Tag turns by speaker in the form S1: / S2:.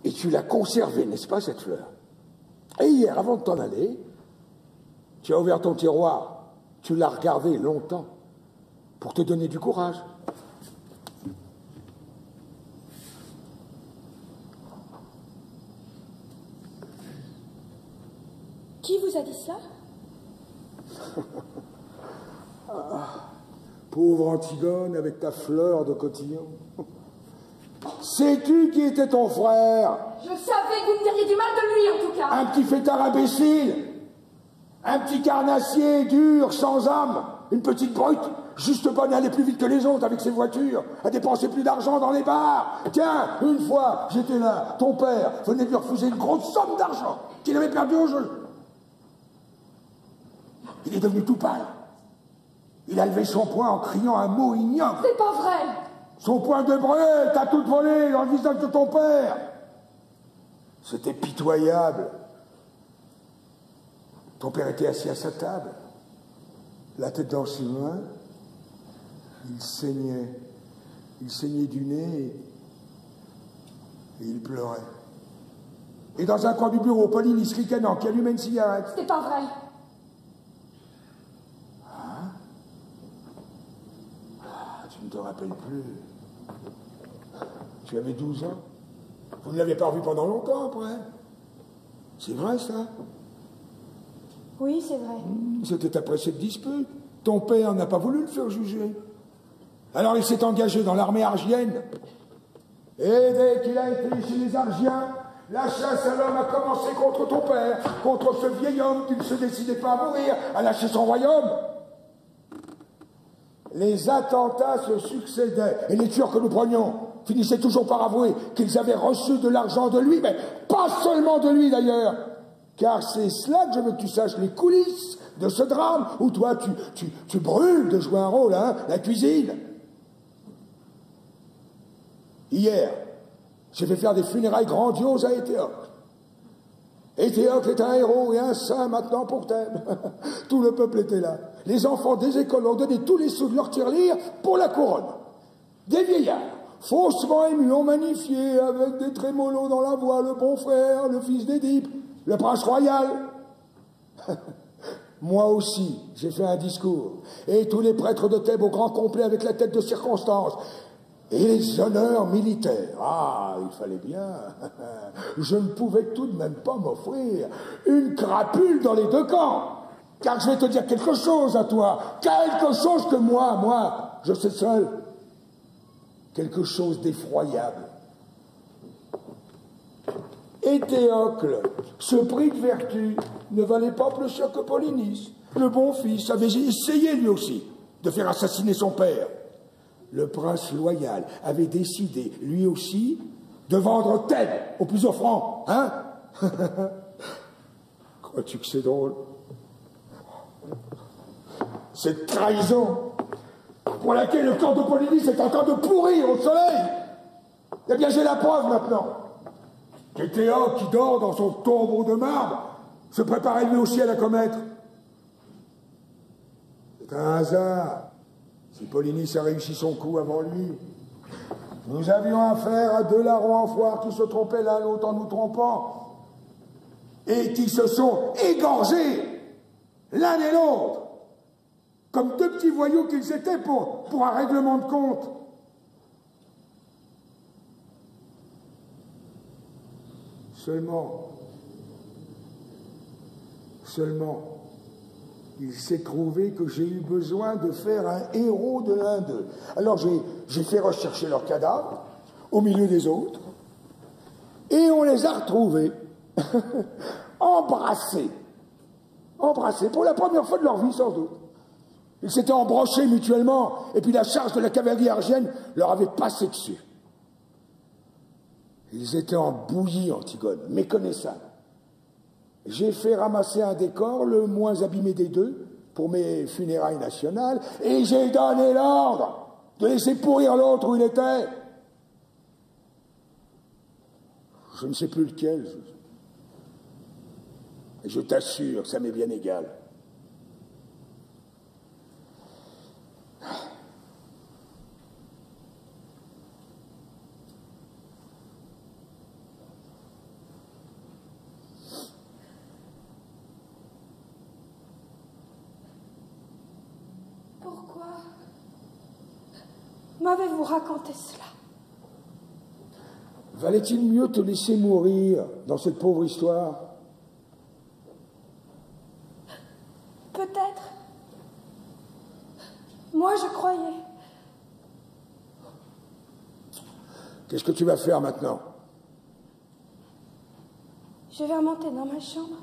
S1: Et tu l'as conservée, n'est-ce pas, cette fleur? Et hier, avant de t'en aller, tu as ouvert ton tiroir, tu l'as regardée longtemps, pour te donner du courage.
S2: Qui vous a dit ça?
S1: Pauvre Antigone, avec ta fleur de cotillon. Sais-tu qui était ton frère?
S2: Je savais que vous me diriez du mal de lui, en tout cas.
S1: Un petit fêtard imbécile, un petit carnassier dur, sans âme, une petite brute, juste bonne à aller plus vite que les autres avec ses voitures, à dépenser plus d'argent dans les bars. Tiens, une fois, j'étais là, ton père venait de lui refuser une grosse somme d'argent qu'il avait perdu au jeu. Il est devenu tout pâle. Il a levé son poing en criant un mot ignoble.
S2: C'est pas vrai.
S1: Son poing de brûle, t'as tout volé dans le visage de ton père. C'était pitoyable. Ton père était assis à sa table, la tête dans ses mains. Il saignait. Il saignait du nez et il pleurait. Et dans un coin du bureau, Pauline, il se ricanant, qui allumait une cigarette.
S2: C'est pas vrai.
S1: Tu ne te rappelles plus. Tu avais 12 ans. Vous ne l'avez pas revu pendant longtemps après. C'est vrai ça?
S2: Oui, c'est vrai.
S1: C'était après cette dispute. Ton père n'a pas voulu le faire juger. Alors il s'est engagé dans l'armée argienne. Et dès qu'il a été chez les Argiens, la chasse à l'homme a commencé contre ton père, contre ce vieil homme qui ne se décidait pas à mourir, à lâcher son royaume. Les attentats se succédaient, et les tueurs que nous prenions finissaient toujours par avouer qu'ils avaient reçu de l'argent de lui, mais pas seulement de lui d'ailleurs, car c'est cela que je veux que tu saches, les coulisses de ce drame, où toi tu brûles de jouer un rôle, hein, la cuisine. Hier, j'ai fait faire des funérailles grandioses à Éthéocle. Éthéocle est un héros et un saint maintenant pour Thèbes. Tout le peuple était là. Les enfants des écoles ont donné tous les sous de leur tirelire pour la couronne. Des vieillards, faussement émus, ont magnifié avec des trémolos dans la voix le bon frère, le fils d'Édipe, le prince royal. Moi aussi, j'ai fait un discours. Et tous les prêtres de Thèbes au grand complet avec la tête de circonstance. Et les honneurs militaires. Ah, il fallait bien. Je ne pouvais tout de même pas m'offrir une crapule dans les deux camps. Car je vais te dire quelque chose à toi. Quelque chose que moi, je sais seul. Quelque chose d'effroyable. Éthéocle, ce prix de vertu, ne valait pas plus cher que Polynice. Le bon fils avait essayé lui aussi de faire assassiner son père. Le prince loyal avait décidé, lui aussi, de vendre Thèbes au plus offrant, hein? Crois-tu que c'est drôle? Cette trahison pour laquelle le corps de Polynice est en train de pourrir au soleil. Eh bien, j'ai la preuve maintenant. Éthéocle, qui dort dans son tombeau de marbre, se préparait lui aussi à la commettre. C'est un hasard. Si Polynice a réussi son coup avant lui, nous avions affaire à deux larrons en foire qui se trompaient l'un l'autre en nous trompant et qui se sont égorgés l'un et l'autre comme deux petits voyous qu'ils étaient pour un règlement de compte. Seulement, il s'est trouvé que j'ai eu besoin de faire un héros de l'un d'eux. Alors j'ai fait rechercher leurs cadavres au milieu des autres et on les a retrouvés embrassés pour la première fois de leur vie sans doute. Ils s'étaient embrochés mutuellement et puis la charge de la cavalerie argienne leur avait passé dessus. Ils étaient en bouillie, Antigone, méconnaissables. J'ai fait ramasser un décor, le moins abîmé des deux, pour mes funérailles nationales, et j'ai donné l'ordre de laisser pourrir l'autre où il était. Je ne sais plus lequel. Et je t'assure, ça m'est bien égal.
S2: m'avez-vous raconté cela?
S1: Valait-il mieux te laisser mourir dans cette pauvre histoire?
S2: Peut-être. Moi, je croyais.
S1: Qu'est-ce que tu vas faire maintenant?
S2: Je vais remonter dans ma chambre